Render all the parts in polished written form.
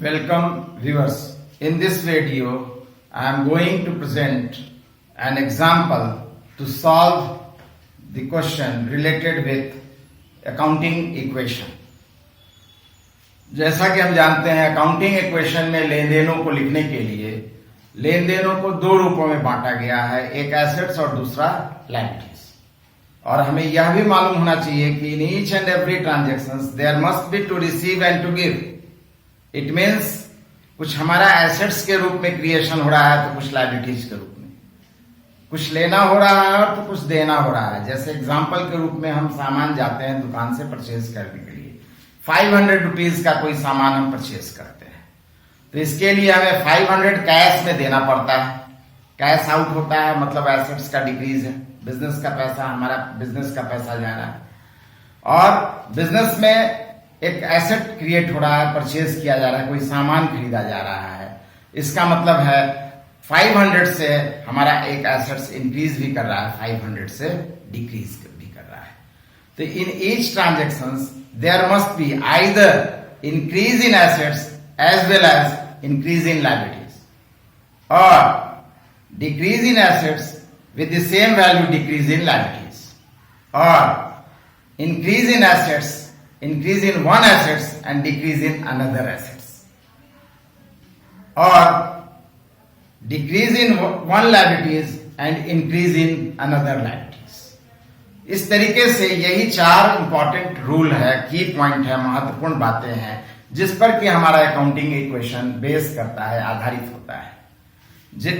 Welcome viewers. In this video, I am going to present an example to solve the question related with accounting equation. जैसा कि हम जानते हैं accounting equation में लेन देनों को लिखने के लिए लेन देनों को दो रूपों में बांटा गया है, एक एसेट्स और दूसरा लायबिलिटीज। और हमें यह भी मालूम होना चाहिए कि in each and every transactions there must be to receive and to give. It means कुछ हमारा एसेट्स के रूप में क्रिएशन हो रहा है तो कुछ लायबिलिटीज के रूप में, कुछ लेना हो रहा है और तो कुछ देना हो रहा है। जैसे एग्जाम्पल के रूप में हम सामान जाते हैं दुकान से परचेज करने के लिए, 500 रुपीज का कोई सामान हम परचेज करते हैं तो इसके लिए हमें 500 कैश में देना पड़ता है। कैश आउट होता है मतलब एसेट्स का डिक्रीज है, बिजनेस का पैसा, हमारा बिजनेस का पैसा जा रहा है। और बिजनेस में एक एसेट क्रिएट हो रहा है, परचेज किया जा रहा है, कोई सामान खरीदा जा रहा है। इसका मतलब है 500 से हमारा एक एसेट्स इंक्रीज भी कर रहा है, 500 से डिक्रीज भी कर रहा है। तो in each transactions there must be either increase in assets as well as increase in liabilities और decrease in assets with the same value decrease in liabilities, or increase in assets, increase in one assets and decrease in another assets, or decrease in one liabilities and increase in another liabilities। इस तरीके से यही चार important rule है, की point है, महत्वपूर्ण बातें हैं जिस पर कि हमारा अकाउंटिंग इक्वेशन बेस करता है, आधारित होता है।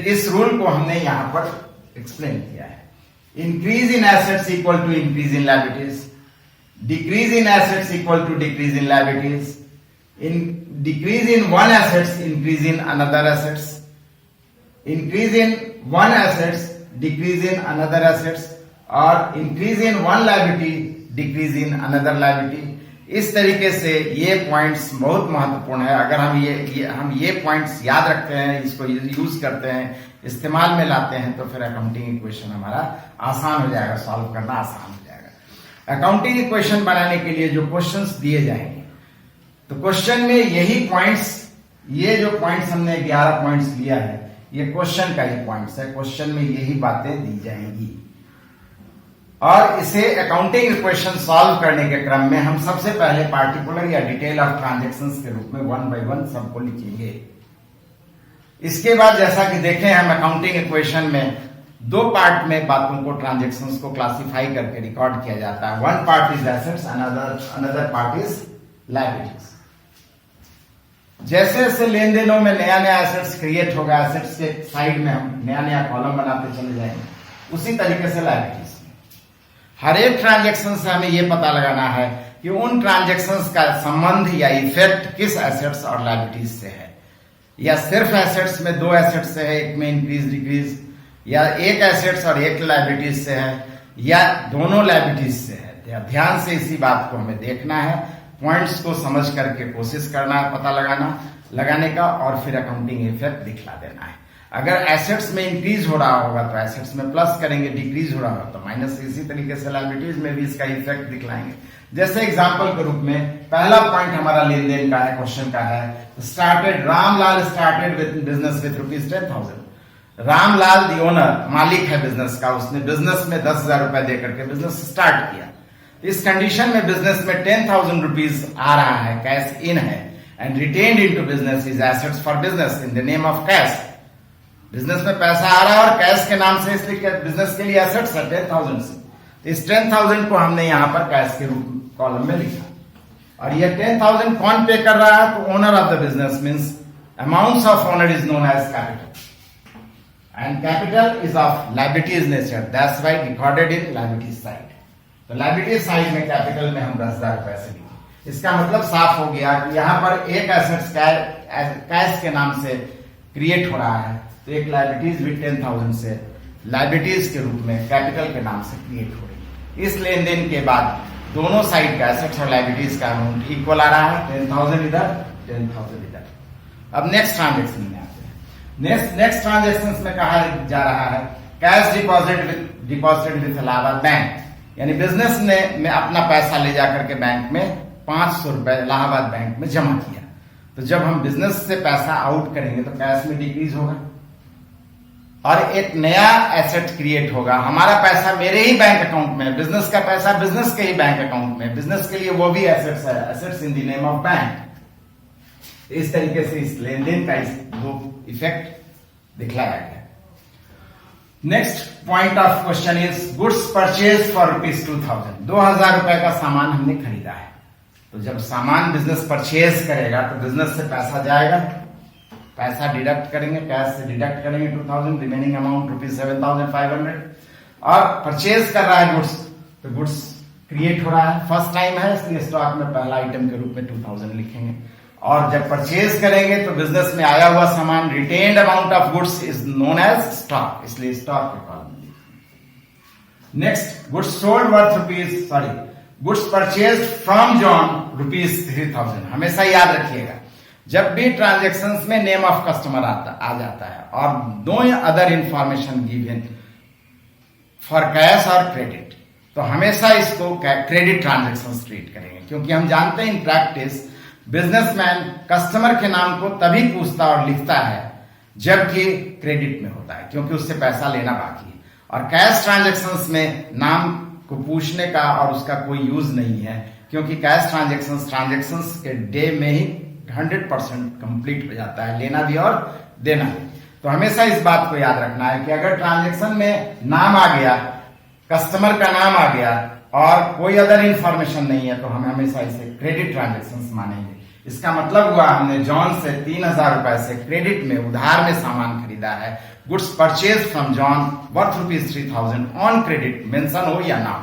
इस रूल को हमने यहां पर एक्सप्लेन किया है। Increase in assets equal to increase in liabilities, decrease in assets equal to decrease in liabilities, in decrease in one assets increase in another assets, increase in one assets decrease in another assets और increase in one liability decrease in another liability. इस तरीके से ये points बहुत महत्वपूर्ण है। अगर हम ये पॉइंट्स याद रखते हैं, इसको यूज करते हैं, इस्तेमाल में लाते हैं तो फिर अकाउंटिंग इक्वेशन हमारा आसान हो जाएगा, सॉल्व करना आसान हो जाएगा। अकाउंटिंग इक्वेशन बनाने के लिए जो क्वेश्चंस दिए जाएंगे तो क्वेश्चन में यही पॉइंट्स, ये जो पॉइंट्स हमने 11 पॉइंट्स लिया है ये क्वेश्चन का ही पॉइंट्स है। क्वेश्चन में यही बातें दी जाएंगी और इसे अकाउंटिंग इक्वेशन सॉल्व करने के क्रम में हम सबसे पहले पार्टिकुलर या डिटेल ऑफ ट्रांजैक्शंस के रूप में 1 बाय 1 सबको लिखेंगे। इसके बाद जैसा कि देखें हम अकाउंटिंग इक्वेशन में दो पार्ट में बातों को, ट्रांजैक्शंस को क्लासिफाई करके रिकॉर्ड किया जाता है। One part is assets, another part is liabilities. जैसे जैसे लेन देनों में नया नया एसेट्स क्रिएट होगा, एसेट्स के साइड में हम नया नया कॉलम बनाते चले जाएंगे, उसी तरीके से लायबिलिटीज। हर एक ट्रांजैक्शन से हमें यह पता लगाना है कि उन ट्रांजैक्शंस का संबंध या इफेक्ट किस एसेट्स और लायबिलिटीज से है, या सिर्फ एसेट्स में दो एसेट्स से है, एक में इंक्रीज डिक्रीज, या एक एसेट्स और एक लायबिलिटीज से है, या दोनों लायबिलिटीज से है। ध्यान से इसी बात को हमें देखना है, पॉइंट्स को समझ करके कोशिश करना है पता लगाने का और फिर अकाउंटिंग इफेक्ट दिखला देना है। अगर एसेट्स में इंक्रीज हो रहा होगा तो एसेट्स में प्लस करेंगे, डिक्रीज हो रहा होगा तो माइनस। इसी तरीके से लायबिलिटीज में भी इसका इफेक्ट दिखलाएंगे। जैसे एग्जांपल के रूप में पहला पॉइंट हमारा लेन देन का है, क्वेश्चन का है, started Ramlal started with business with ₹10,000। Ramlal the owner, मालिक है बिजनेस का, उसने बिजनेस में 10,000 रुपए देकर के बिजनेस स्टार्ट किया। इस कंडीशन में बिजनेस में 10,000 रुपीज आ रहा है, कैश इन है, and retained into business is assets for business in the name of cash. Business में पैसा आ रहा है और कैश के नाम से, इसलिए बिजनेस के लिए एसेट्स है 10,000 से। इस 10,000 को हमने यहां पर कैश के रूप कॉलम में लिखा। और ये 10,000 कौन पे कर रहा है? तो owner of the business, means amounts of owner is known as capital and capital is of liabilities nature, that's why recorded in liabilities side. तो लायबिलिटीज साइड में कैपिटल में हम 10,000 रुपए से लिखे। इसका मतलब साफ हो गया कि यहां पर एक एसेट्स कैश के नाम से क्रिएट हो रहा है तो एक लायबिलिटीज भी 10,000 से लायबिलिटीज के रूप में कैपिटल के नाम से क्रिएट हो रही है। इस लेन देन के बाद दोनों साइड का एसेट्स और लायबिलिटीज का अमाउंट इक्वल आ रहा है, 10,000 इधर, 10,000 इधर। अब नेक्स्ट ट्रांजेक्शन में आते हैं। नेक्स्ट ट्रांजेक्शन में कहा जा रहा है cash deposited with Allahabad bank, यानी बिजनेस ने अपना पैसा ले जाकर के बैंक में 500 रुपए इलाहाबाद बैंक में जमा किया। तो जब हम बिजनेस से पैसा आउट करेंगे तो कैश में डिक्रीज होगा और एक नया एसेट क्रिएट होगा। हमारा पैसा मेरे ही बैंक अकाउंट में, बिजनेस का पैसा बिजनेस के ही बैंक अकाउंट में, बिजनेस के लिए वो भी एसेट्स है, assets in the name of bank. इस तरीके से इस लेन देन का दो इफेक्ट दिखलाया गया। Next point of question is goods purchase for ₹2000। 2000 रुपए का सामान हमने खरीदा है। तो जब सामान बिजनेस परचेज करेगा तो बिजनेस से पैसा जाएगा, पैसा डिडक्ट करेंगे, कैश से डिडक्ट करेंगे 2000, रिमेनिंग अमाउंट ₹7500 और परचेज कर रहा है गुड्स, तो गुड्स क्रिएट हो रहा है, फर्स्ट टाइम है इसलिए स्टॉक में पहला आइटम के रूप में 2000 लिखेंगे। और जब परचेज करेंगे तो बिजनेस में आया हुआ सामान retained amount of goods is known as stock, इसलिए स्टॉक के कॉलम में। Next goods sold worth goods purchase from John ₹3000। हमेशा याद रखिएगा जब भी ट्रांजेक्शन्स में नेम ऑफ कस्टमर आ जाता है और no other information given for cash और क्रेडिट, तो हमेशा इसको क्रेडिट ट्रांजेक्शन ट्रीट करेंगे, क्योंकि हम जानते हैं इन प्रैक्टिस बिजनेसमैन कस्टमर के नाम को तभी पूछता और लिखता है जबकि क्रेडिट में होता है, क्योंकि उससे पैसा लेना बाकी है। और कैश ट्रांजेक्शन्स में नाम को पूछने का और उसका कोई यूज नहीं है, क्योंकि कैश ट्रांजेक्शन्स के डे में ही 100% कंप्लीट हो जाता है, लेना भी और देना भी। तो हमेशा इस बात को याद रखना है कि अगर ट्रांजेक्शन में नाम आ गया, कस्टमर का नाम आ गया और कोई अदर इंफॉर्मेशन नहीं है, तो हम हमेशा इसे क्रेडिट ट्रांजेक्शन मानेंगे। इसका मतलब हुआ हमने जॉन से 3000 रुपए से क्रेडिट में, उधार में सामान खरीदा है। Goods purchase from John worth ₹3000 on credit, mention हो या ना।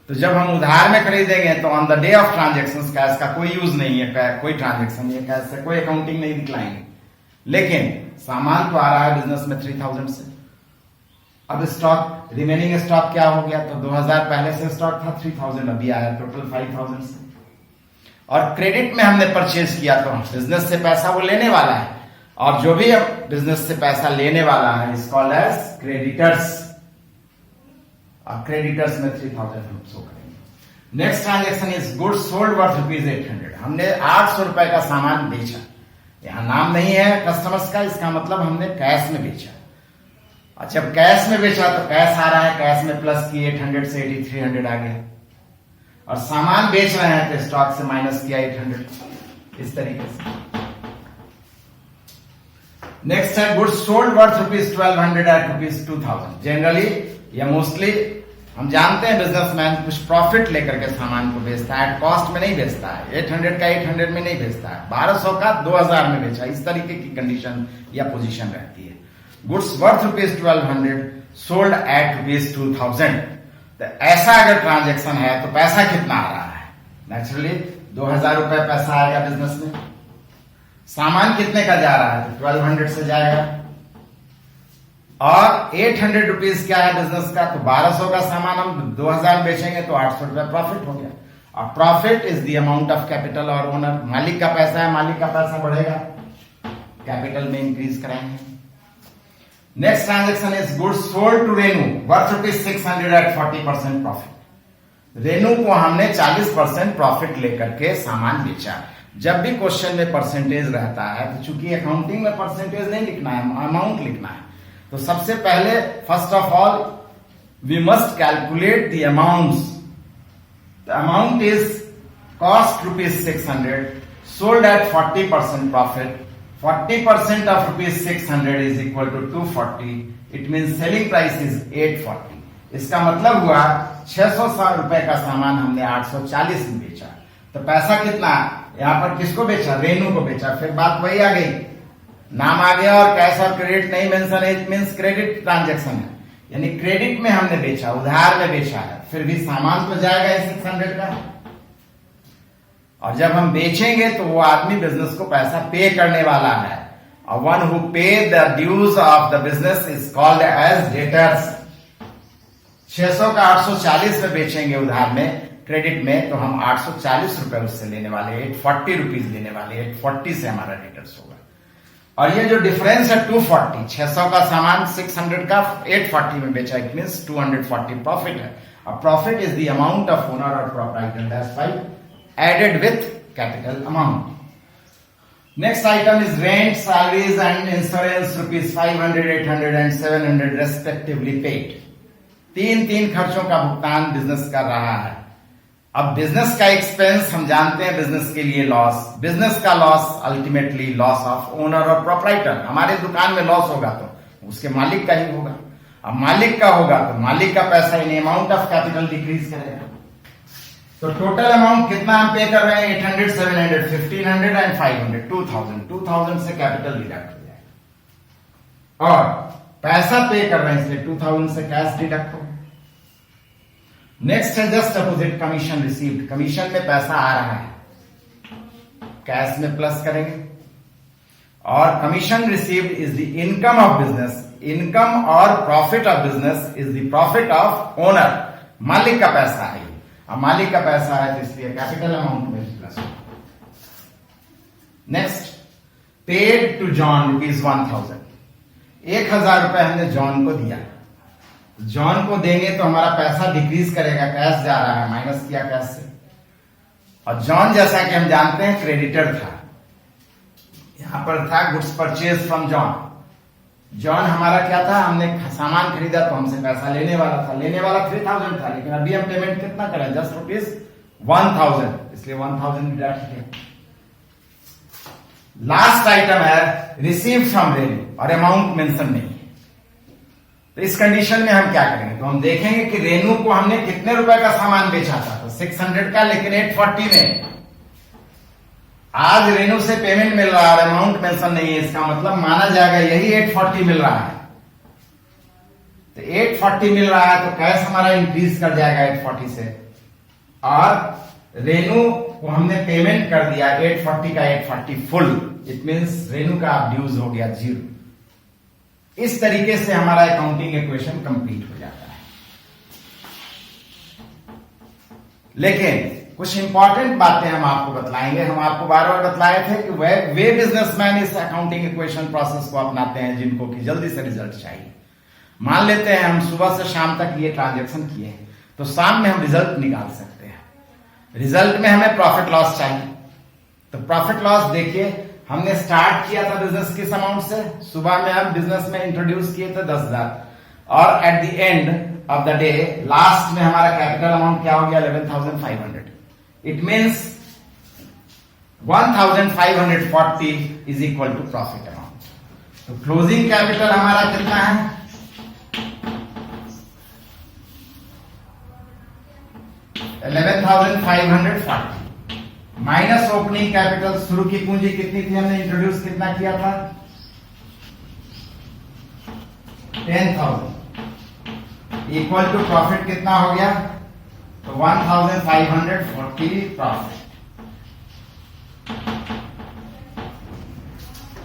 तो जब हम उधार में खरीदेंगे तो on the day of transaction cash का कोई यूज नहीं है, कोई ट्रांजेक्शन नहीं है, कैश से कोई अकाउंटिंग नहीं दिखलाएंगे। लेकिन सामान तो आ रहा है बिजनेस में 3000 से। अब स्टॉक, रिमेनिंग स्टॉक क्या हो गया? तो 2000 पहले से स्टॉक था, 3000 अभी आया, टोटल 5000 से। और क्रेडिट में हमने परचेज किया तो बिजनेस से पैसा वो लेने वाला है, और जो भी बिजनेस से पैसा लेने वाला है इज कॉल्ड एज क्रेडिटर्स। और क्रेडिटर्स में 3000 हम शो करेंगे। Next transaction is goods sold worth ₹800। हमने 800 रुपए का सामान बेचा, यहां नाम नहीं है कस्टमर्स का, इसका मतलब हमने कैश में बेचा। अच्छा, जब कैश में बेचा तो कैश आ रहा है, कैश में प्लस की 800 से 8300 आ गया, और सामान बेच रहे हैं तो स्टॉक से माइनस किया 800, इस तरीके से। नेक्स्ट है goods sold worth ₹1200 at ₹2000। Generally या मोस्टली हम जानते हैं बिजनेसमैन कुछ प्रॉफिट लेकर के सामान को बेचता है, कॉस्ट में नहीं बेचता है, 800 का 800 में नहीं बेचता है, 1200 का 2000 में बेचा, इस तरीके की कंडीशन या पोजीशन रहती है। Goods worth ₹1200 sold at ₹2000। तो ऐसा अगर ट्रांजेक्शन है तो पैसा कितना आ रहा है? नेचुरली 2000 रुपए पैसा आएगा बिजनेस में। सामान कितने का जा रहा है? तो 1200 से जाएगा, और 800 रुपीज क्या है बिजनेस का? तो 1200 का सामान हम 2000 बेचेंगे तो 800 रुपए प्रॉफिट हो गया। और profit is the amount of capital और ओनर, मालिक का पैसा है, मालिक का पैसा बढ़ेगा, कैपिटल में इंक्रीज कराएंगे। Next transaction is goods sold to Renu worth ₹600 at 40% profit. Renu को हमने 40% प्रॉफिट लेकर के सामान बेचा। जब भी क्वेश्चन में परसेंटेज रहता है तो चूंकि अकाउंटिंग में परसेंटेज नहीं लिखना है, अमाउंट लिखना है, तो सबसे पहले first of all we must calculate the amounts. The amount is cost ₹600 sold at 40% profit. 40% of ₹600 is equal to 240. It means selling price is 840. इसका मतलब हुआ 600 रुपए का सामान हमने 840 में बेचा। तो पैसा कितना? यहाँ पर किसको बेचा? रेनू को बेचा। फिर बात वही आ गई, नाम आ गया और कैश और क्रेडिट नहीं मेंशन है, इट मींस क्रेडिट ट्रांजेक्शन है, यानी क्रेडिट में हमने बेचा, उधार में बेचा है, फिर भी सामान तो जाएगा 600 का। और जब हम बेचेंगे तो वो आदमी बिजनेस को पैसा पे करने वाला है, और one who pay the dues of the business is called as debtors. 600 का 840 में बेचेंगे उधार में, क्रेडिट में, तो हम 840 रुपए उससे लेने वाले, 840 रुपीज लेने वाले, 840 से हमारा डेटर्स होगा। और ये जो डिफरेंस है 240, 600 का सामान 600 का 840 में बेचा, इट मींस 240 प्रॉफिट है। और profit is the amount of owner और proprietor that's why added with capital amount. Next item is rent, salaries and insurance rupees 500, 800 and 700 respectively paid. तीन खर्चों का भुगतान बिजनेस कर रहा है। अब बिजनेस का एक्सपेंस हम जानते हैं, बिजनेस के लिए लॉस, बिजनेस का loss ultimately loss of owner और प्रोप्राइटर। हमारे दुकान में लॉस होगा तो उसके मालिक का ही होगा। अब मालिक का होगा तो मालिक का पैसा in amount of capital decrease करेगा। तो टोटल अमाउंट कितना हम पे कर रहे हैं? 800, 700, 1500 एंड 500, 2000 से कैपिटल डिडक्ट हो जाएगा। और पैसा पे कर रहे हैं इसलिए 2000 से कैश डिडक्ट होगा। नेक्स्ट है just opposite, commission received. Commission में पैसा आ रहा है, कैश में प्लस करेंगे। और commission received is the income of business. Income और profit of business is the profit of owner. मालिक का पैसा है, अब मालिक का पैसा है तो इसलिए कैपिटल अमाउंट में प्लस होगा। Next, paid to John rupees 1000। 1000 रुपए हमने जॉन को दिया। जॉन को देंगे तो हमारा पैसा डिक्रीज करेगा, कैश जा रहा है, माइनस किया कैश से। और जॉन जैसा कि हम जानते हैं क्रेडिटर था, यहां पर था goods purchase from John. John हमारा क्या था? हमने सामान खरीदा तो हमसे पैसा लेने वाला था। लेने वाला 3000 था, लेकिन अभी हम पेमेंट कितना करें? जस्ट रुपीज 1000, इसलिए 1000 डिडक्ट किया। लास्ट आइटम है रिसीव फ्रॉम रेन्यू, और अमाउंट मेंशन नहीं है। तो इस कंडीशन में हम क्या करेंगे? तो हम देखेंगे कि रेनू को हमने कितने रुपए का सामान बेचा था, तो 600 का, लेकिन 840 में। आज रेनू से पेमेंट मिल रहा है, अमाउंट मेंशन नहीं है, इसका मतलब माना जाएगा यही 840 मिल रहा है। तो 840 मिल रहा है तो कैश हमारा इंक्रीज कर जाएगा 840 से। और रेनू को हमने पेमेंट कर दिया 840 का 840 फुल, इट मींस रेनू का ड्यूज हो गया 0। इस तरीके से हमारा अकाउंटिंग इक्वेशन कंप्लीट हो जाता है। लेकिन कुछ इंपॉर्टेंट बातें हम आपको बतलाएंगे। हम आपको बार बार बतलाए थे कि वे बिजनेसमैन इस अकाउंटिंग इक्वेशन प्रोसेस को अपनाते हैं जिनको कि जल्दी से रिजल्ट चाहिए। मान लेते हैं हम सुबह से शाम तक ये ट्रांजैक्शन किए हैं, तो शाम में हम रिजल्ट निकाल सकते हैं। रिजल्ट में हमें प्रॉफिट लॉस चाहिए, तो प्रॉफिट लॉस देखिए, हमने स्टार्ट किया था बिजनेस किस अमाउंट से? सुबह में हम बिजनेस में इंट्रोड्यूस किए थे 10,000, और at the end of the day last में हमारा कैपिटल अमाउंट क्या हो गया? 11,500। It means 1540 is equal to profit amount. तो क्लोजिंग कैपिटल हमारा कितना है? 11,540 माइनस ओपनिंग कैपिटल। शुरू की पूंजी कितनी थी? हमने इंट्रोड्यूस कितना किया था? 10,000 इक्वल टू प्रॉफिट कितना हो गया? तो 1540 प्रॉफिट।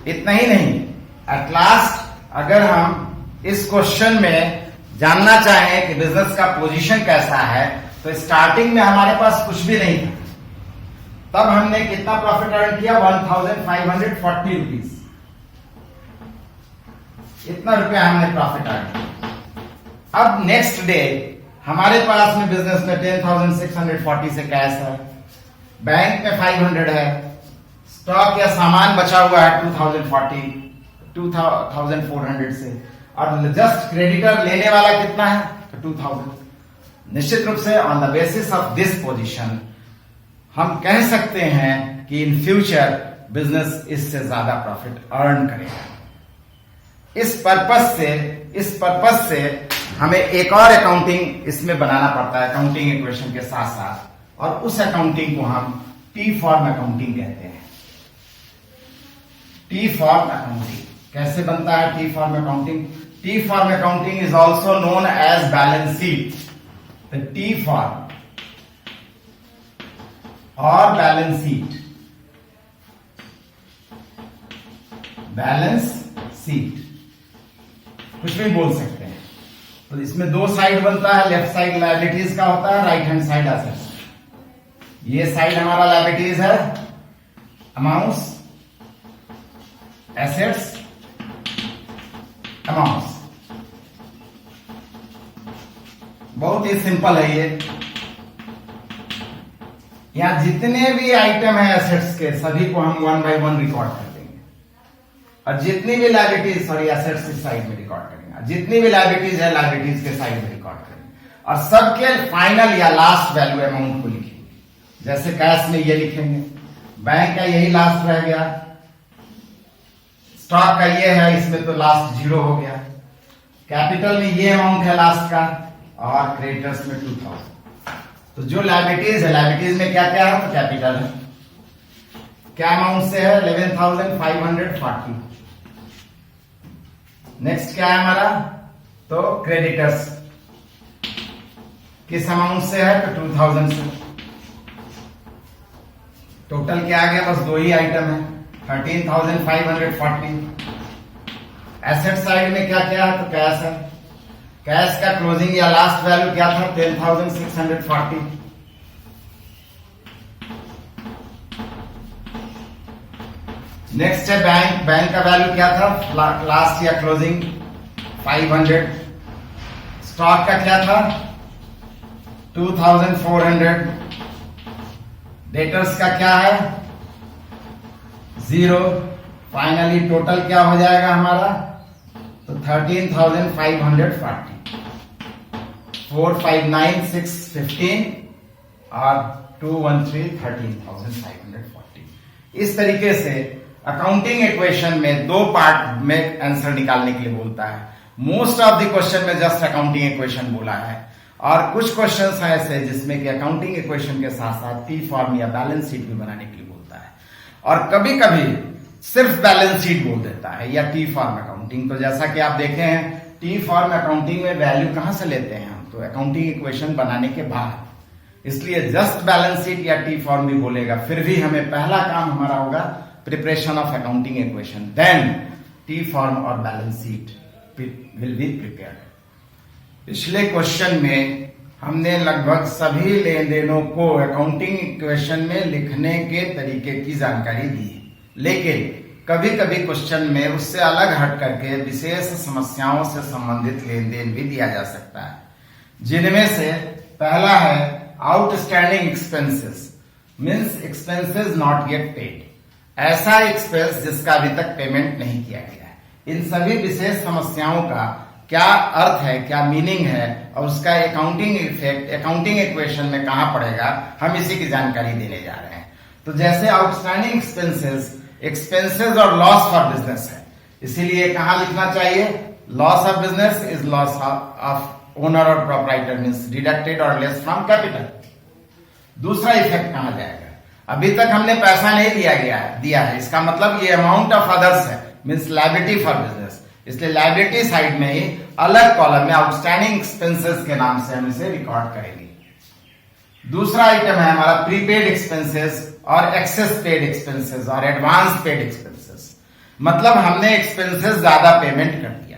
इतना ही नहीं, एट लास्ट अगर हम इस क्वेश्चन में जानना चाहें कि बिजनेस का पोजीशन कैसा है, तो स्टार्टिंग में हमारे पास कुछ भी नहीं था, तब हमने कितना प्रॉफिट अर्न किया? 1540 रुपीज। इतना रुपया हमने प्रॉफिट अर्न किया। अब नेक्स्ट डे हमारे पास में बिजनेस में 10,640 से कैश है, बैंक में 500 है, स्टॉक या सामान बचा हुआ है 2,400 से, और जस्ट क्रेडिटर लेने वाला कितना है? तो 2,000। निश्चित रूप से on the basis of this position हम कह सकते हैं कि इन फ्यूचर बिजनेस इससे ज्यादा प्रॉफिट अर्न करेगा। इस पर्पस से हमें एक और अकाउंटिंग इसमें बनाना पड़ता है अकाउंटिंग इक्वेशन के साथ साथ, और उस अकाउंटिंग को हम टी फॉर्म अकाउंटिंग कहते हैं। टी फॉर्म अकाउंटिंग कैसे बनता है? T form accounting, T form accounting is also known as balance sheet. The T form और बैलेंस शीट, बैलेंस शीट कुछ भी बोल सकते हैं। तो इसमें दो साइड बनता है, लेफ्ट साइड लायबिलिटीज का होता है, राइट हैंड साइड एसेट्स। ये साइड हमारा लायबिलिटीज है, अमाउंट्स, एसेट्स, अमाउंट्स। बहुत ही सिंपल है ये। यहाँ जितने भी आइटम है एसेट्स के सभी को हम 1 बाय 1 रिकॉर्ड कर देंगे, और जितनी भी लायबिलिटीज, सॉरी एसेट्स इस साइड में रिकॉर्ड करेंगे, जितनी भी लायबिलिटीज है लायबिलिटीज के साइड में रिकॉर्ड करेंगे, और सबके फाइनल या लास्ट वैल्यू अमाउंट को लिखेंगे। जैसे कैश में ये लिखेंगे, बैंक का यही लास्ट रह गया, स्टॉक का ये है, इसमें तो लास्ट 0 हो गया, कैपिटल में ये अमाउंट है लास्ट का, और क्रेडिटर्स में 2000। तो जो लायबिलिटीज है, लायबिलिटीज में क्या क्या है, तो कैपिटल है, क्या अमाउंट से है 11,540। नेक्स्ट क्या है हमारा, तो क्रेडिटर्स किस अमाउंट से है, तो 2000 से। टोटल क्या आ गया, बस 2 ही आइटम है, 13,540। एसेट साइड में क्या क्या है, तो कैश है, कैश का क्लोजिंग या लास्ट वैल्यू क्या था, 10,640। नेक्स्ट है बैंक, बैंक का वैल्यू क्या था, लास्ट या क्लोजिंग 500। स्टॉक का क्या था, 2,400। डेटर्स का क्या है, 0। फाइनली टोटल क्या हो जाएगा हमारा, तो 13,540। 459,615 और 213 13,540। इस तरीके से अकाउंटिंग इक्वेशन में 2 पार्ट में आंसर निकालने के लिए बोलता है। मोस्ट ऑफ द क्वेश्चन में जस्ट अकाउंटिंग इक्वेशन बोला है, और कुछ क्वेश्चंस हैं ऐसे जिसमें कि अकाउंटिंग इक्वेशन के साथ साथ टी फॉर्म या बैलेंस शीट भी बनाने के लिए बोलता है, और कभी कभी सिर्फ बैलेंस शीट बोल देता है या टी फॉर्म अकाउंटिंग। तो जैसा कि आप देखे हैं, टी फॉर्म अकाउंटिंग में वैल्यू कहां से लेते हैं हम, तो अकाउंटिंग इक्वेशन बनाने के बाद, इसलिए जस्ट बैलेंस शीट या टी फॉर्म भी बोलेगा, फिर भी हमें पहला काम हमारा होगा preparation of accounting equation, then T form और balance sheet will be prepared. पिछले क्वेश्चन में हमने लगभग सभी लेन देनों को अकाउंटिंग इक्वेशन में लिखने के तरीके की जानकारी दी है, लेकिन कभी कभी क्वेश्चन में उससे अलग हट करके विशेष समस्याओं से संबंधित लेन देन भी दिया जा सकता है, जिनमें से पहला है outstanding expenses, means expenses not yet paid, ऐसा एक्सपेंस जिसका अभी तक पेमेंट नहीं किया गया है। इन सभी विशेष समस्याओं का क्या अर्थ है, क्या मीनिंग है, और उसका अकाउंटिंग इफेक्ट अकाउंटिंग इक्वेशन में कहां पड़ेगा, हम इसी की जानकारी देने जा रहे हैं। तो जैसे आउटस्टैंडिंग एक्सपेंसेस, एक्सपेंसेस और लॉस फॉर बिजनेस है, इसीलिए कहां लिखना चाहिए, loss of business is loss of owner और प्रोप्राइटर, मींस डिडक्टेड और लेस फ्रॉम कैपिटल। दूसरा इफेक्ट कहां जाएगा, अभी तक हमने पैसा नहीं दिया है, इसका मतलब ये अमाउंट ऑफ अदर्स है, मींस लायबिलिटी फॉर बिजनेस, इसलिए लायबिलिटी साइड में ही अलग कॉलम में आउटस्टैंडिंग एक्सपेंसेस के नाम से हम इसे रिकॉर्ड करेंगे। दूसरा आइटम है हमारा प्रीपेड एक्सपेंसेस और एक्सेस पेड एक्सपेंसेस और एडवांस पेड एक्सपेंसेस, मतलब हमने एक्सपेंसेस ज्यादा पेमेंट कर दिया,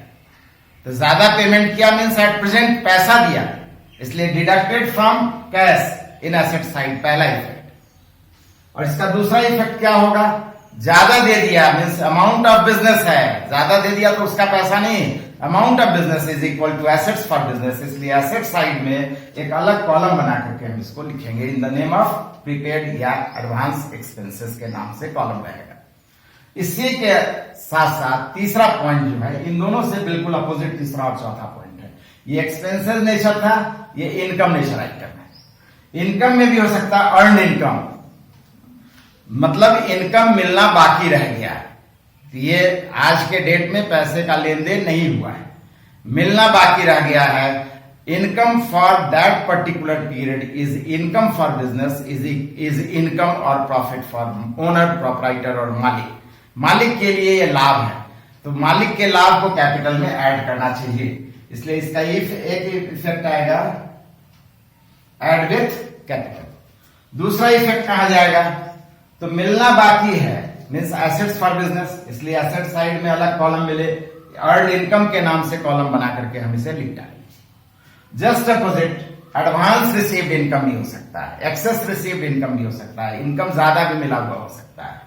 तो ज्यादा पेमेंट किया मींस एट प्रेजेंट पैसा दिया, इसलिए deducted from cash in asset side, पहला इफेक्ट। और इसका दूसरा इफेक्ट क्या होगा, ज्यादा दे दिया मींस अमाउंट ऑफ बिजनेस है, ज्यादा दे दिया तो उसका पैसा नहीं, amount of business is equal to assets for business, इसलिए एसेट साइड में एक अलग कॉलम बना करके हम इसको लिखेंगे in the name of prepaid या एडवांस एक्सपेंसेस के नाम से कॉलम रहेगा। इसी के साथ साथ तीसरा पॉइंट जो है, इन दोनों से बिल्कुल अपोजिट तीसरा और चौथा पॉइंट है, ये एक्सपेंसेस नेचर था, ये इनकम नेचर आइटम है। इनकम में भी हो सकता है अर्न इनकम, मतलब इनकम मिलना बाकी रह गया, ये आज के डेट में पैसे का लेन देन नहीं हुआ है, मिलना बाकी रह गया है। Income for that particular period is income for business is income और प्रॉफिट फॉर ओनर, प्रोप्राइटर और मालिक। मालिक के लिए ये लाभ है, तो मालिक के लाभ को कैपिटल में ऐड करना चाहिए, इसलिए इसका एक इफेक्ट आएगा ऐड विथ कैपिटल। दूसरा इफेक्ट कहां जाएगा, तो मिलना बाकी है मींस एसेट्स फॉर बिजनेस, इसलिए एसेट साइड में अलग कॉलम मिले, अर्न इनकम के नाम से कॉलम बना करके हम इसे लिख डालेंगे। Just opposite advance received income भी हो सकता है, एक्सेस रिसीव्ड इनकम भी हो सकता है, इनकम ज्यादा भी मिला हुआ हो सकता है।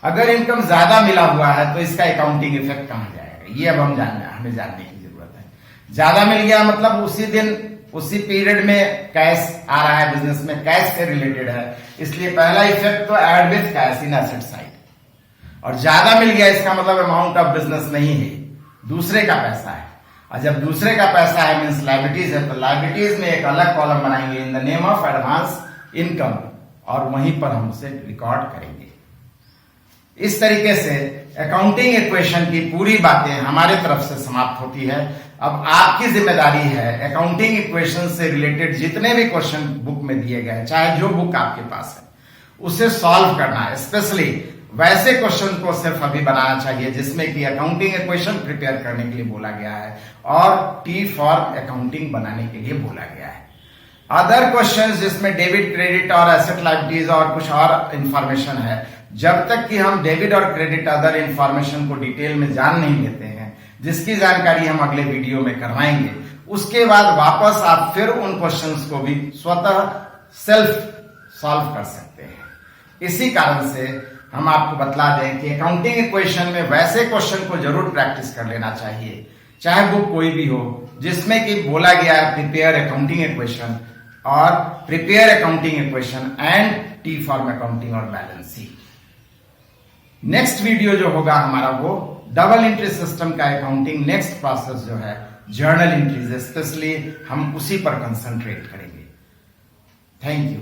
अगर इनकम ज्यादा मिला हुआ है तो इसका अकाउंटिंग इफेक्ट कहां जाएगा, ये अब हमें जानने की जरूरत है। ज्यादा मिल गया मतलब उसी दिन उसी पीरियड में कैश आ रहा है, बिजनेस में कैश से रिलेटेड है, इसलिए पहला इफेक्ट तो add with cash in asset side. और ज्यादा मिल गया इसका मतलब अमाउंट ऑफ बिजनेस नहीं है, दूसरे का पैसा है। और जब दूसरे का पैसा है मीन्स लायबिलिटीज है, तो लायबिलिटीज में एक अलग कॉलम बनाएंगे इन the name of advance income, और वहीं पर हम उसे रिकॉर्ड करेंगे। इस तरीके से अकाउंटिंग इक्वेशन की पूरी बातें हमारे तरफ से समाप्त होती है। अब आपकी जिम्मेदारी है अकाउंटिंग इक्वेशन से रिलेटेड जितने भी क्वेश्चन बुक में दिए गए हैं, चाहे जो बुक आपके पास है, उसे सॉल्व करना है। स्पेशली वैसे क्वेश्चन को सिर्फ अभी बनाना चाहिए जिसमें कि अकाउंटिंग इक्वेशन प्रिपेयर करने के लिए बोला गया है और टी फॉर अकाउंटिंग बनाने के लिए बोला गया है। अदर क्वेश्चंस जिसमें डेबिट क्रेडिट और एसेट लायबिलिटीज और कुछ और इंफॉर्मेशन है, जब तक कि हम डेबिट और क्रेडिट अदर इंफॉर्मेशन को डिटेल में जान नहीं लेते हैं, जिसकी जानकारी हम अगले वीडियो में करवाएंगे, उसके बाद वापस आप फिर उन क्वेश्चंस को भी स्वतः सेल्फ सॉल्व कर सकते हैं। इसी कारण से हम आपको बतला दें कि अकाउंटिंग इक्वेशन में वैसे क्वेश्चन को जरूर प्रैक्टिस कर लेना चाहिए, चाहे बुक कोई भी हो, जिसमें कि बोला गया है प्रिपेयर अकाउंटिंग इक्वेशन और prepare accounting equation and T form accounting और बैलेंस शीट। नेक्स्ट वीडियो जो होगा हमारा वो डबल एंट्री सिस्टम का अकाउंटिंग नेक्स्ट प्रोसेस जो है जर्नल एंट्रीज, स्पेशली हम उसी पर कंसंट्रेट करेंगे। Thank you.